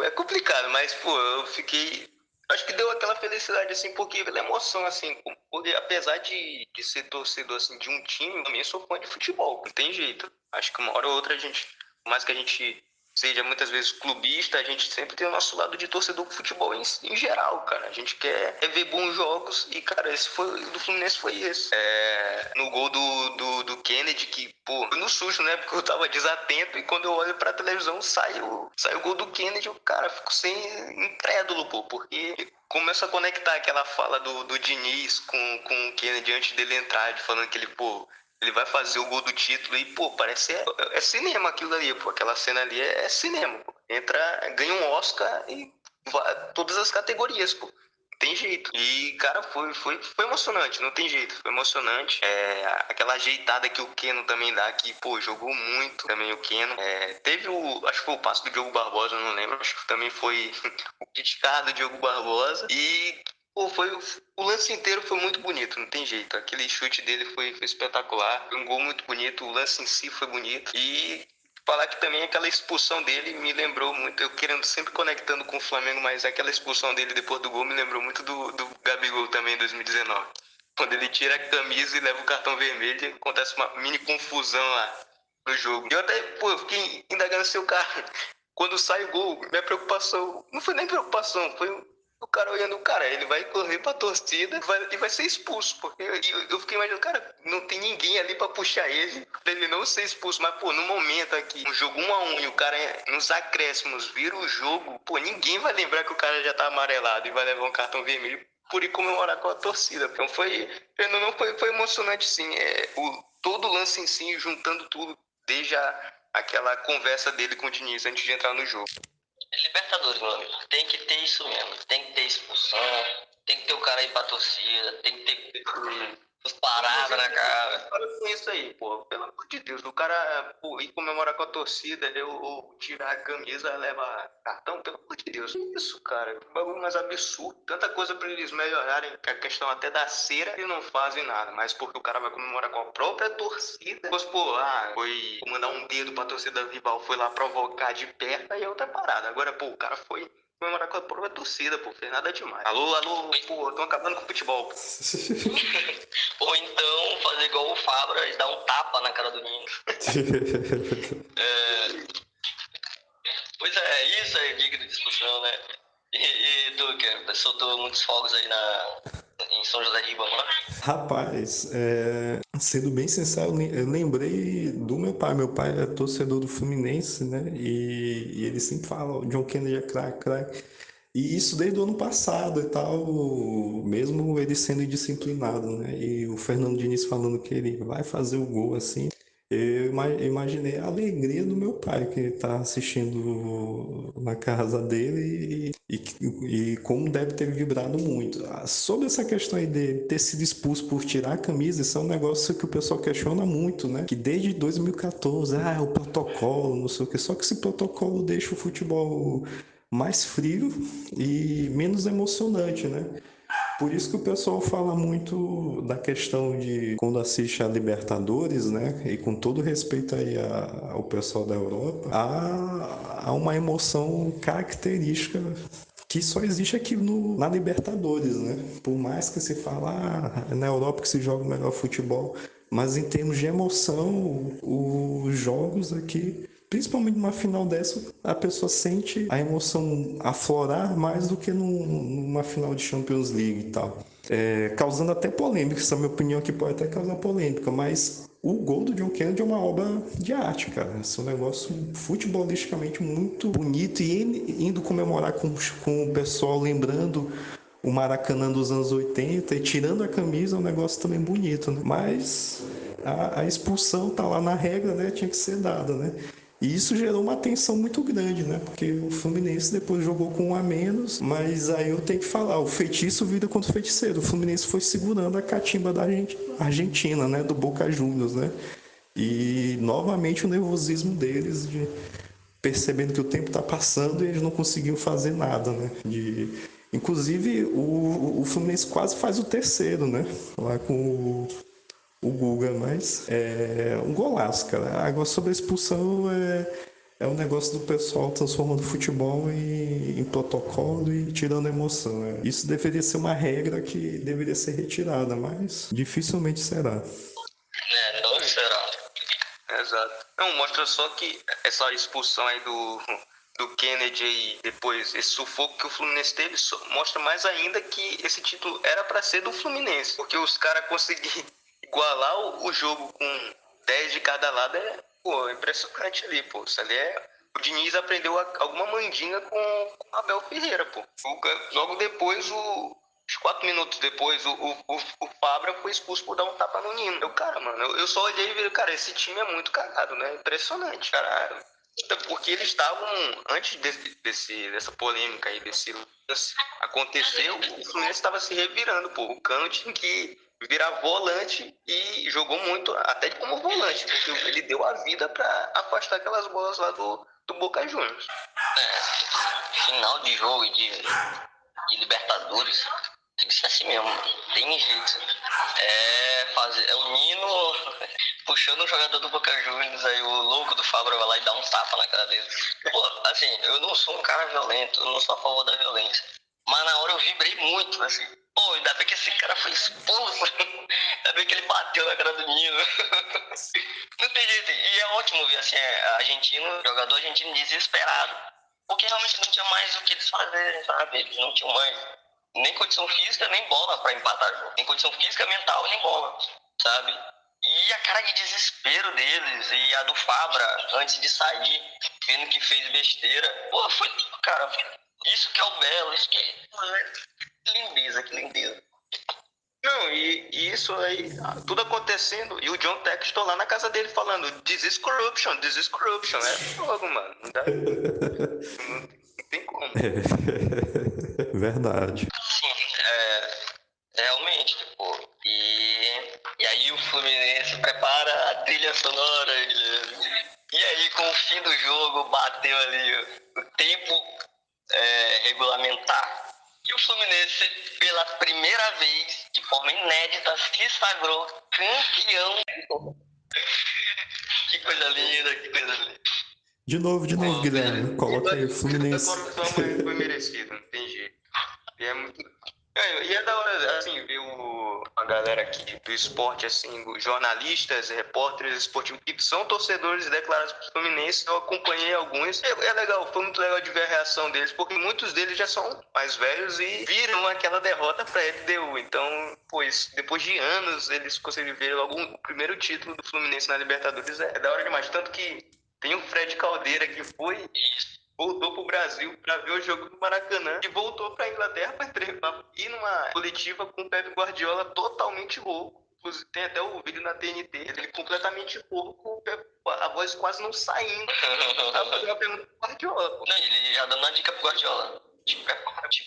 é complicado, mas, pô, eu fiquei. Acho que deu aquela felicidade, assim, porque pela emoção, assim, porque apesar de ser torcedor, assim, de um time, eu também sou fã de futebol, não tem jeito. Acho que uma hora ou outra a gente, por mais que a gente seja muitas vezes clubista, a gente sempre tem o nosso lado de torcedor com futebol em geral, cara. A gente quer ver bons jogos e, cara, esse foi do Fluminense foi esse. No gol do Kennedy, que, pô, foi no susto, né? Porque eu tava desatento e quando eu olho pra televisão sai o gol do Kennedy, eu, cara, fico sem incrédulo, pô, porque começa a conectar aquela fala do Diniz com o Kennedy antes dele entrar, de falando que ele, pô, ele vai fazer o gol do título e, pô, parece é cinema aquilo ali, pô. Aquela cena ali é cinema, pô. Entra, ganha um Oscar e todas as categorias, pô. Tem jeito. E, cara, foi emocionante, não tem jeito. Foi emocionante. Aquela ajeitada que o Keno também dá, que, pô, jogou muito também o Keno. Acho que foi o passe do Diogo Barbosa, não lembro. Acho que também foi o criticado do Diogo Barbosa. E, pô, o lance inteiro foi muito bonito, não tem jeito. Aquele chute dele foi espetacular. Foi um gol muito bonito, o lance em si foi bonito. E falar que também aquela expulsão dele me lembrou muito, eu querendo sempre conectando com o Flamengo, mas aquela expulsão dele depois do gol me lembrou muito do Gabigol também em 2019. Quando ele tira a camisa e leva o cartão vermelho, acontece uma mini confusão lá no jogo. Eu até, pô, eu fiquei indagando se o cara, quando sai o gol, minha preocupação, não foi nem preocupação, foi o cara olhando, cara, ele vai correr pra torcida e vai ser expulso, porque eu fiquei imaginando, cara, não tem ninguém ali pra puxar ele, pra ele não ser expulso, mas, pô, no momento aqui, um jogo 1-1 e o cara nos acréscimos vira o jogo, pô, ninguém vai lembrar que o cara já tá amarelado e vai levar um cartão vermelho por ir comemorar com a torcida. Então foi emocionante, sim, todo o lance em si, juntando tudo, desde aquela conversa dele com o Diniz antes de entrar no jogo. Libertadores, meu amigo. Tem que ter isso mesmo. Tem que ter expulsão, tem que ter o cara aí pra torcida, tem que ter Os paradas na cara. Para com isso aí, pô. Pelo amor de Deus, o cara ir comemorar com a torcida, ou tirar a camisa, leva cartão, pelo amor de Deus. Que isso, cara? Que bagulho mais absurdo. Tanta coisa pra eles melhorarem, a questão até da cera, e não fazem nada. Mas porque o cara vai comemorar com a própria torcida. Pois, pô, foi mandar um dedo pra torcida rival, foi lá provocar de perto, aí é outra parada. Agora, pô, o cara foi comemorar com a própria torcida, pô, fez nada demais. Alô, pô, estão acabando com o futebol, pô. Ou então fazer igual o Fabra e dar um tapa na cara do Nino. Pois é, isso é digno de discussão, né? E tu, que soltou muitos fogos aí em São José de Ribamar? Rapaz, sendo bem sincero, eu lembrei do meu pai. Meu pai é torcedor do Fluminense, né? E ele sempre fala, o John Kennedy é craque, craque. E isso desde o ano passado e tal, mesmo ele sendo indisciplinado, né? E o Fernando Diniz falando que ele vai fazer o gol assim. Eu imaginei a alegria do meu pai que está assistindo na casa dele e como deve ter vibrado muito. Sobre essa questão aí de ter sido expulso por tirar a camisa, isso é um negócio que o pessoal questiona muito, né? Que desde 2014, o protocolo, não sei o que. Só que esse protocolo deixa o futebol mais frio e menos emocionante, né? Por isso que o pessoal fala muito da questão de quando assiste a Libertadores, né? E com todo respeito aí ao pessoal da Europa, há uma emoção característica que só existe aqui na Libertadores, né? Por mais que se fala, é na Europa que se joga o melhor futebol, mas em termos de emoção, os jogos aqui, principalmente numa final dessa, a pessoa sente a emoção aflorar mais do que numa final de Champions League e tal. Causando até polêmica, essa minha opinião aqui pode até causar polêmica, mas o gol do John Kennedy é uma obra de arte, cara. Esse é um negócio futebolisticamente muito bonito e indo comemorar com o pessoal, lembrando o Maracanã dos anos 80 e tirando a camisa é um negócio também bonito, né? Mas a expulsão tá lá na regra, né? Tinha que ser dada, né? E isso gerou uma tensão muito grande, né? Porque o Fluminense depois jogou com um a menos, mas aí eu tenho que falar, o feitiço vira contra o feiticeiro. O Fluminense foi segurando a catimba da Argentina, né? Do Boca Juniors, né? E novamente o nervosismo deles de percebendo que o tempo está passando e eles não conseguiam fazer nada, né? Inclusive o Fluminense quase faz o terceiro, né? Lá com o Guga, mas é um golaço, cara. Agora sobre a expulsão é um negócio do pessoal transformando o futebol em protocolo e tirando a emoção. Isso deveria ser uma regra que deveria ser retirada, mas dificilmente será. Não será. Exato. Não, mostra só que essa expulsão aí do Kennedy e depois esse sufoco que o Fluminense teve mostra mais ainda que esse título era para ser do Fluminense, porque os caras conseguiram igualar o jogo com 10 de cada lado pô, impressionante ali, pô. Isso ali o Diniz aprendeu alguma mandinga com o Abel Ferreira, pô. Logo depois, uns 4 minutos depois, o Fabra foi expulso por dar um tapa no Nino. Cara, mano, eu só olhei e vi, cara, esse time é muito cagado, né? Impressionante, cara. Porque eles estavam, antes dessa polêmica aí, desse lance acontecer, o Fluminense estava se revirando, pô. O Cano tinha que virar volante e jogou muito, até como volante, porque ele deu a vida para afastar aquelas bolas lá do Boca Juniors. Final de jogo de Libertadores tem que ser assim mesmo, tem jeito. É o Nino puxando o jogador do Boca Juniors, aí o louco do Fabra vai lá e dá um tapa na cara dele. Pô, assim, eu não sou um cara violento, eu não sou a favor da violência. Mas na hora eu vibrei muito, assim. Pô, ainda bem que esse cara foi expulso. Ainda bem que ele bateu na cara do Nino. Não tem jeito. E é ótimo ver, assim, jogador argentino desesperado. Porque realmente não tinha mais o que eles fazerem, sabe? Eles não tinham mais nem condição física, nem bola pra empatar o jogo. Nem condição física, mental, nem bola, sabe? E a cara de desespero deles e a do Fabra, antes de sair, vendo que fez besteira. Pô, foi lindo, cara. Isso que é o belo, isso que é lindeza, que lindeza. Não, e isso aí, tudo acontecendo, e o John Textor lá na casa dele falando, this is corruption. É fogo, mano. Não tem como. Verdade. Sim, realmente, tipo, e trilha sonora, Guilherme. E aí, com o fim do jogo, bateu ali o tempo regulamentar. E o Fluminense, pela primeira vez, de forma inédita, se sagrou campeão. Que coisa linda, que coisa linda. De novo, Guilherme. Coloca aí, Fluminense. A corrupção foi merecido, não tem jeito. E é muito. E é da hora, assim, ver a galera aqui do esporte, assim, os jornalistas, repórteres esportivos, que são torcedores declarados pro Fluminense. Eu acompanhei alguns. É legal, foi muito legal de ver a reação deles, porque muitos deles já são mais velhos e viram aquela derrota pra LDU. Então, pois, depois de anos, eles conseguiram ver logo o primeiro título do Fluminense na Libertadores. É da hora demais. Tanto que tem o Fred Caldeira que voltou pro Brasil para ver o jogo do Maracanã e voltou pra Inglaterra para ir numa coletiva com o Pep Guardiola totalmente louco. Tem até o vídeo na TNT, ele completamente louco, a voz quase não saindo. Pra fazer uma pergunta pro Guardiola. Pô. Não, ele já dando uma dica pro Guardiola. Te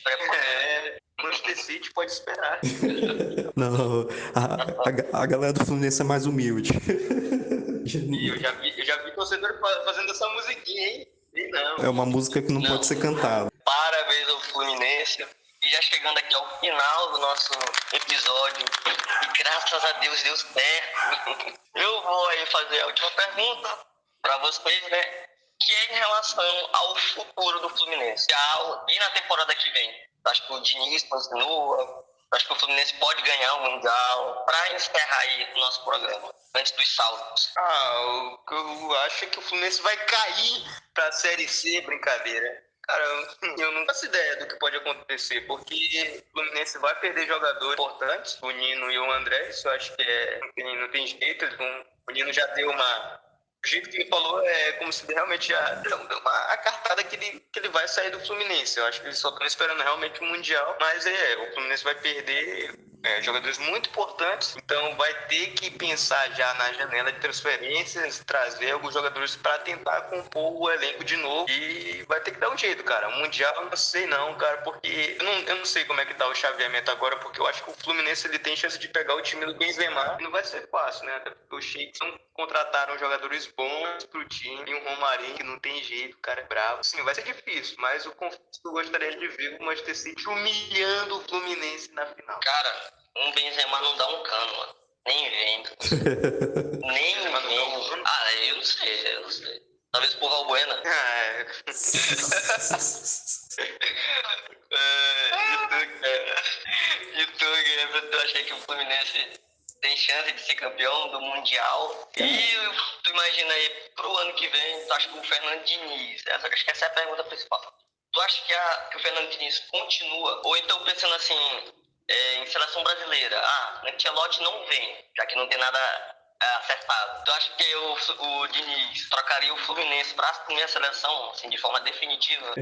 prepara. Manchester City pode esperar. Não, a galera do Fluminense é mais humilde. E eu já vi torcedor fazendo essa musiquinha, hein? E não. É uma música que não pode ser cantada. Parabéns ao Fluminense. E já chegando aqui ao final do nosso episódio, e graças a Deus deu certo, eu vou aí fazer a última pergunta para vocês, né? Que é em relação ao futuro do Fluminense. E na temporada que vem? Acho que o Diniz continua, acho que o Fluminense pode ganhar o Mundial. Para encerrar aí o nosso programa, antes dos saltos. O que eu acho é que o Fluminense vai cair pra Série C, brincadeira. Cara, eu não faço ideia do que pode acontecer, porque o Fluminense vai perder jogadores importantes, o Nino e o André, isso eu acho que não tem jeito, o Nino já deu uma... O jeito que ele falou é como se realmente já deu uma cartada que ele vai sair do Fluminense. Eu acho que eles só estão esperando realmente o Mundial, mas o Fluminense vai perder jogadores muito importantes, então vai ter que pensar já na janela de transferências, trazer alguns jogadores para tentar compor o elenco de novo e vai ter que dar um jeito, cara. O Mundial eu não sei não, cara, porque eu não sei como é que tá o chaveamento agora, porque eu acho que o Fluminense ele tem chance de pegar o time do Benzema e não vai ser fácil, né? Até porque os Sheiks contrataram jogadores bons pro time e um Romarinho que não tem jeito, o cara é bravo. Sim, vai ser difícil, mas eu confesso que eu gostaria de ver o Manchester City humilhando o Fluminense na final. Cara, um Benzema não dá um cano, mano. Nem vendo. Nem vendo. Ah, eu não sei. Talvez por Valbuena. E tu, Guilherme, tu achei que o Fluminense tem chance de ser campeão do Mundial? E tu imagina aí, pro ano que vem, tu acha que o Fernando Diniz, acho que essa é a pergunta principal. Tu acha que o Fernando Diniz continua? Ou então pensando assim, em seleção brasileira, Ancelotti não vem, já que não tem nada acertado. Tu acha que o Diniz trocaria o Fluminense para assumir a seleção, assim, de forma definitiva?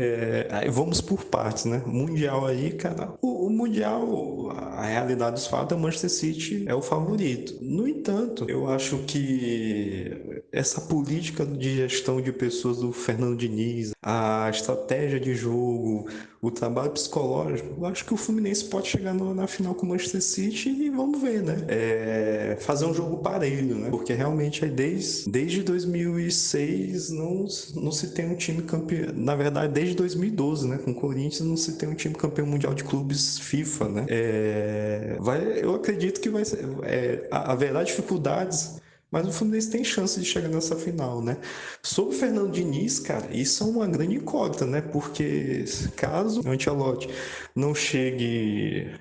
Aí vamos por partes, né? Mundial aí, cara. O Mundial, a realidade dos fatos é o Manchester City é o favorito. No entanto, eu acho que essa política de gestão de pessoas do Fernando Diniz, a estratégia de jogo, o trabalho psicológico, eu acho que o Fluminense pode chegar na final com o Manchester City e vamos ver, né? Fazer um jogo parelho, né? Porque realmente aí desde 2006 não se tem um time campeão. Na verdade, desde 2012, né? Com o Corinthians não se tem um time campeão mundial de clubes FIFA, né? Eu acredito que vai ser, haverá dificuldades, mas o Fluminense tem chance de chegar nessa final, né? Sobre o Fernando Diniz, cara, isso é uma grande incógnita, né? Porque caso o Ancelotti não chegue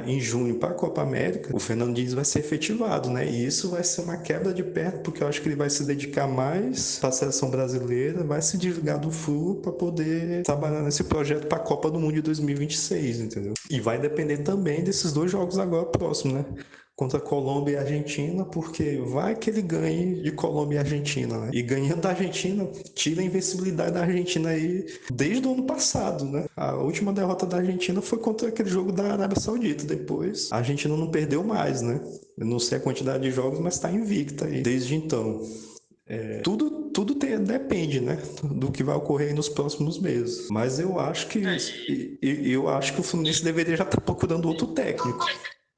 em junho para a Copa América, o Fernando Diniz vai ser efetivado, né? E isso vai ser uma quebra de perna, porque eu acho que ele vai se dedicar mais para a seleção brasileira, vai se desligar do Flu para poder trabalhar nesse projeto para a Copa do Mundo de 2026, entendeu? E vai depender também desses dois jogos agora próximos, né? Contra Colômbia e Argentina, porque vai que ele ganhe de Colômbia e Argentina, né? E ganhando da Argentina, tira a invencibilidade da Argentina aí desde o ano passado, né? A última derrota da Argentina foi contra aquele jogo da Arábia Saudita. Depois, a Argentina não perdeu mais, né? Eu não sei a quantidade de jogos, mas está invicta aí desde então. Tudo depende, né, do que vai ocorrer nos próximos meses. Mas eu acho que o Fluminense deveria já estar procurando outro técnico.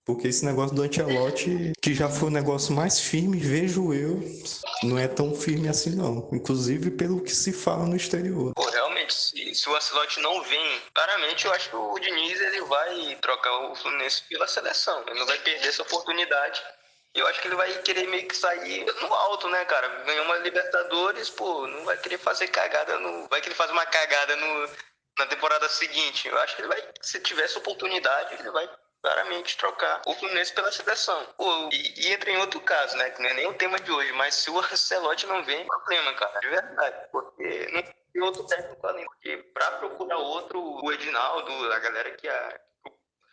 Porque esse negócio do Ancelotti, que já foi um negócio mais firme, vejo eu, não é tão firme assim não. Inclusive pelo que se fala no exterior. Pô, realmente, se o Ancelotti não vem, claramente eu acho que o Diniz ele vai trocar o Fluminense pela seleção. Ele não vai perder essa oportunidade. Eu acho que ele vai querer meio que sair no alto, né, cara? Ganhou uma Libertadores, pô, não vai querer fazer cagada no. Vai querer fazer uma cagada na temporada seguinte. Eu acho que ele vai, se tivesse oportunidade, ele vai claramente trocar o Fluminense pela seleção. Pô, e entra em outro caso, né? Que não é nem o tema de hoje, mas se o Ancelotti não vem, é problema, cara. De verdade. Porque não tem outro técnico além. Porque pra procurar outro, o Edinaldo, a galera que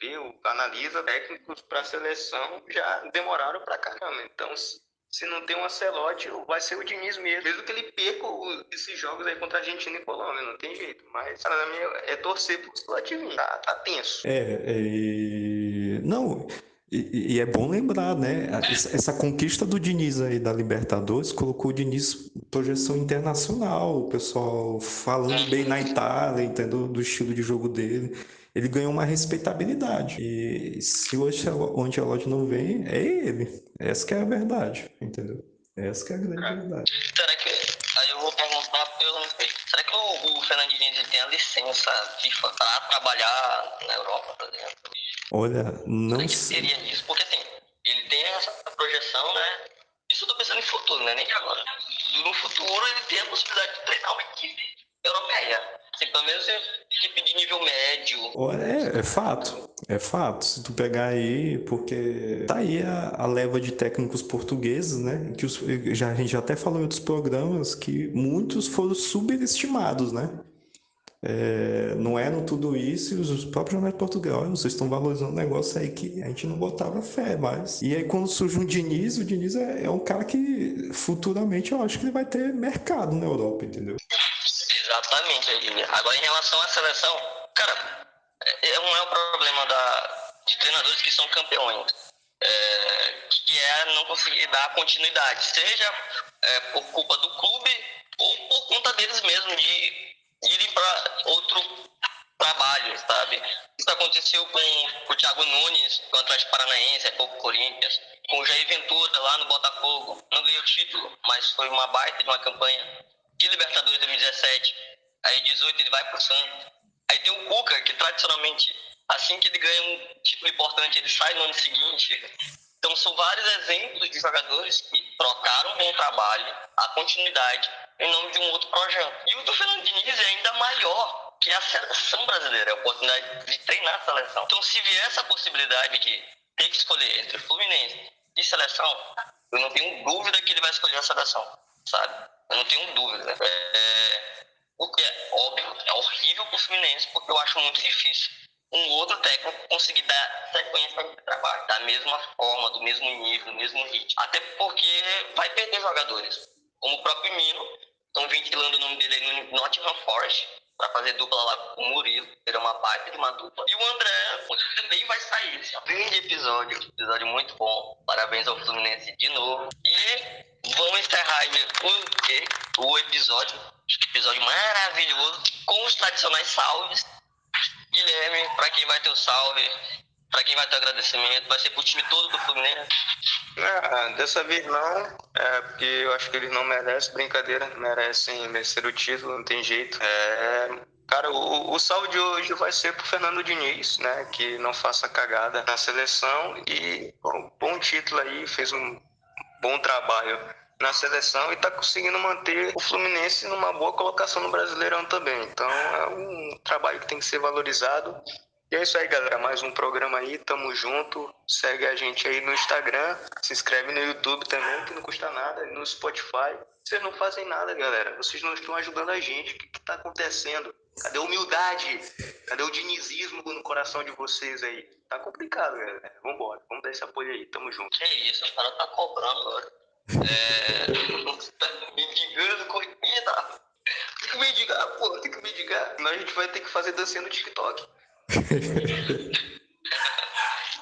vê, analisa técnicos pra seleção, já demoraram pra caramba. Então, se não tem um Ancelotti, vai ser o Diniz mesmo. Mesmo que ele perca esses jogos aí contra a Argentina e Colômbia, não tem jeito. Mas, cara, na minha, é torcer pro Ancelotti vir. Tá tenso. Não, e é bom lembrar, né? Essa conquista do Diniz aí da Libertadores colocou o Diniz em projeção internacional, o pessoal falando bem na Itália, entendeu? Do estilo de jogo dele. Ele ganhou uma respeitabilidade. E se o Ancelotti não vem, é ele. Essa que é a verdade, entendeu? Essa que é a grande verdade. Será que. Aí eu vou perguntar porque eu não sei. Será que o Fernando Diniz ele tem a licença FIFA pra trabalhar na Europa, por exemplo? Olha, não Será que sei. teria isso? Porque assim, ele tem essa projeção, né? Isso eu tô pensando em futuro, né? Nem de agora. No futuro ele tem a possibilidade de treinar uma equipe europeia. Assim, pelo menos uma equipe de nível médio. É fato, é fato. Se tu pegar aí, porque tá aí a leva de técnicos portugueses, né? Que a gente já até falou em outros programas que muitos foram subestimados, né? Não eram tudo isso e os próprios jornais de Portugal, olha, vocês estão valorizando um negócio aí que a gente não botava fé mais. E aí quando surge um Diniz, o Diniz é um cara que futuramente eu acho que ele vai ter mercado na Europa, entendeu? Exatamente. Agora em relação à seleção, cara, não é o problema de treinadores que são campeões. Que é não conseguir dar continuidade, seja por culpa do clube ou por conta deles mesmo de irem para outro trabalho, sabe? Isso aconteceu com o Thiago Nunes, com o Atlético Paranaense, com o Corinthians, com o Jair Ventura lá no Botafogo. Não ganhou o título, mas foi uma baita de uma campanha de Libertadores 2017. Aí 18 ele vai pro Santos. Aí tem o Cuca, que tradicionalmente, assim que ele ganha um título importante, ele sai no ano seguinte. Então são vários exemplos de jogadores que trocaram um bom trabalho, a continuidade, em nome de um outro projeto. E o do Fernando Diniz é ainda maior, que é a seleção brasileira, a oportunidade de treinar a seleção. Então se vier essa possibilidade de ter que escolher entre Fluminense e seleção, eu não tenho dúvida que ele vai escolher a seleção, sabe? Eu não tenho dúvida. Porque é óbvio, é horrível pro Fluminense, porque eu acho muito difícil um outro técnico conseguir dar sequência de trabalho, da mesma forma, do mesmo nível, do mesmo ritmo. Até porque vai perder jogadores, como o próprio Mino, estão ventilando o nome dele aí no Nottingham Forest, para fazer dupla lá com o Murilo, será uma baita de uma dupla. E o André também vai sair. Esse é um grande episódio muito bom. Parabéns ao Fluminense de novo. E vamos encerrar o episódio maravilhoso, com os tradicionais salves. Guilherme, para quem vai ter o salve, para quem vai ter o agradecimento, vai ser pro time todo do Fluminense? Dessa vez não, porque eu acho que eles não merecem brincadeira, merecem vencer o título, não tem jeito. Cara, o salve de hoje vai ser pro Fernando Diniz, né, que não faça cagada na seleção e bom título aí, fez um bom trabalho na seleção e está conseguindo manter o Fluminense numa boa colocação no Brasileirão também. Então é um trabalho que tem que ser valorizado. E é isso aí, galera. Mais um programa aí, tamo junto. Segue a gente aí no Instagram, se inscreve no YouTube também, que não custa nada, no Spotify. Vocês não fazem nada, galera. Vocês não estão ajudando a gente. O que tá acontecendo? Cadê a humildade? Cadê o dinizismo no coração de vocês aí? Tá complicado, galera. Vambora, vamos dar esse apoio aí. Tamo junto. Que isso, os caras tá cobrando agora. Tá mendigando corrida. Tem que mendigar, pô, tem que mendigar. Senão a gente vai ter que fazer dancinha no TikTok.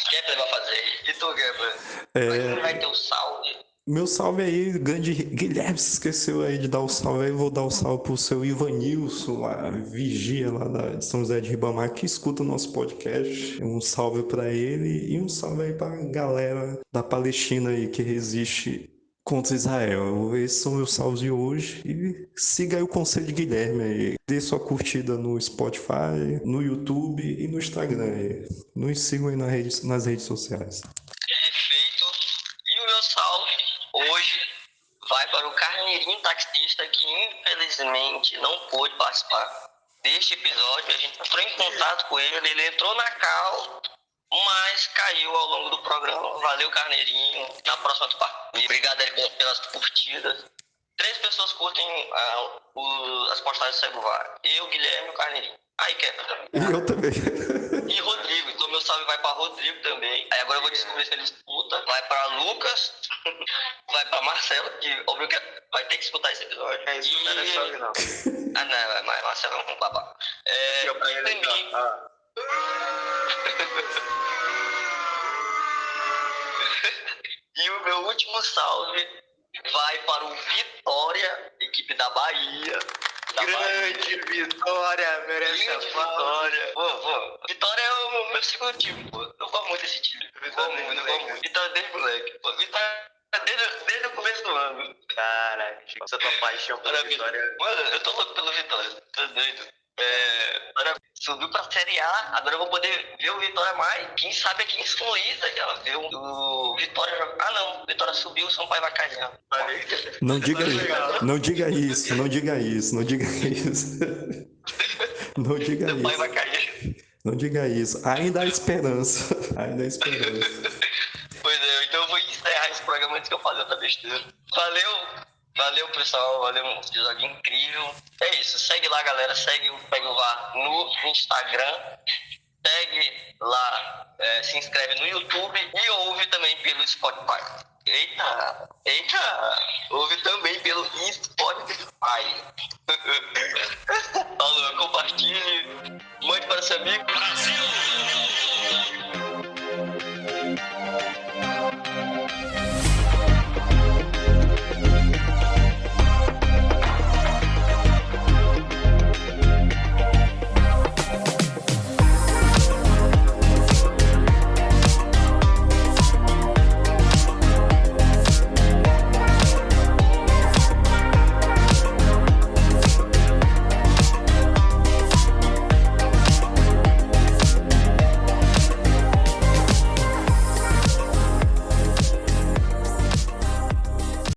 Kepler vai fazer. E tu, Kepler? Mas não vai ter o salve. Meu salve aí, grande Guilherme, se esqueceu aí de dar o salve aí, vou dar o salve pro seu Ivanilson, lá, vigia lá de São José de Ribamar, que escuta o nosso podcast. Um salve pra ele e um salve aí pra galera da Palestina aí que resiste contra Israel. Esses são meus salves de hoje e siga aí o conselho de Guilherme aí. Dê sua curtida no Spotify, no YouTube e no Instagram aí. Nos sigam aí nas redes sociais. Perfeito. E o meu salve hoje vai para o Carneirinho taxista que infelizmente não pôde participar deste episódio. A gente entrou em contato com ele entrou na cal, mas caiu ao longo do programa. Valeu, Carneirinho. Na próxima tu participa. Obrigado aí pelas curtidas. 3 pessoas curtem as postagens do Seguvar. Eu, Guilherme e o Carneirinho. Aí, Kevin. E eu também. E Rodrigo, então meu salve vai para Rodrigo também. Aí agora eu vou descobrir se ele escuta. Vai para Lucas, vai para Marcelo, que óbvio que vai ter que escutar esse episódio. É isso, não é salve não. Ah, não, mas Marcelo é um babá. E também. E o meu último salve vai para o Vitória, equipe da Bahia. Grande Vitória, merece Grande Vitória. Vitória é o meu segundo time, pô. Eu gosto muito desse time. Vitória desde moleque. Pô, Vitória desde o começo do ano. Caralho, essa tua paixão pela Vitória. Mano, eu tô louco pelo Vitória. Tô doido. Agora subiu pra Série A, agora eu vou poder ver o Vitória mais. Quem sabe aqui em São Luís, ver o Vitória jogar. Ah não, o Vitória subiu, o São Paulo vai cair. Não diga isso, não diga isso, não diga isso, não diga isso. Não diga São Paulo vai isso. cair. Não diga isso. Ainda há esperança. Ainda há esperança. Pois é, então eu vou encerrar esse programa antes que eu faça outra besteira. Valeu, pessoal. Valeu, um episódio incrível. É isso, segue lá, galera. Segue o Pega o VAR no Instagram. Segue lá, se inscreve no YouTube e ouve também pelo Spotify. Eita! Ouve também pelo Spotify. Falou, compartilhe, mande para seu amigo. Brasil!